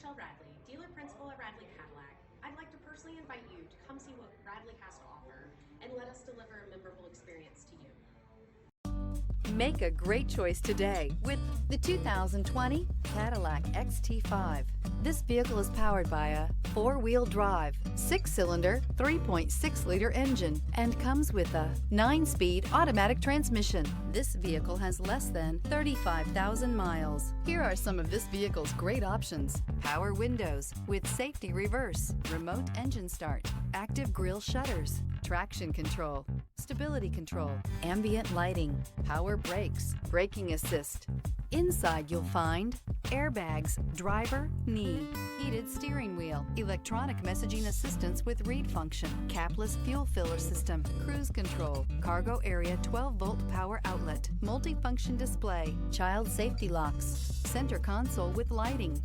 Radley, dealer principal at Radley Cadillac. I'd like to personally invite you to come see what Radley has to offer and let us deliver a memorable experience to you. Make a great choice today with the 2020 Cadillac XT5. This vehicle is powered by a four-wheel drive, six-cylinder, 3.6-liter engine and comes with a 9-speed automatic transmission. This vehicle has less than 35,000 miles. Here are some of this vehicle's great options: power windows with safety reverse, remote engine start, active grille shutters, traction control, stability control, ambient lighting, power brakes, braking assist. Inside you'll find airbags, driver, knee, heated steering wheel, electronic messaging assistance with read function, capless fuel filler system, cruise control, cargo area 12-volt power outlet, multifunction display, child safety locks, center console with lighting.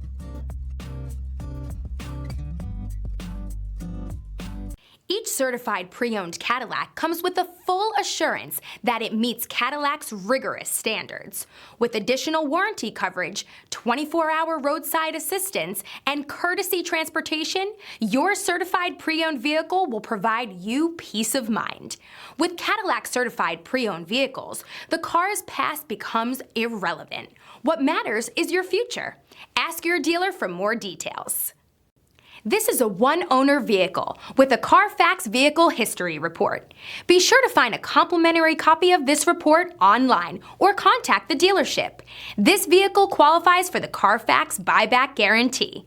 Each certified pre-owned Cadillac comes with the full assurance that it meets Cadillac's rigorous standards. With additional warranty coverage, 24-hour roadside assistance, and courtesy transportation, your certified pre-owned vehicle will provide you peace of mind. With Cadillac certified pre-owned vehicles, the car's past becomes irrelevant. What matters is your future. Ask your dealer for more details. This is a one-owner vehicle with a Carfax Vehicle History Report. Be sure to find a complimentary copy of this report online or contact the dealership. This vehicle qualifies for the Carfax Buyback Guarantee.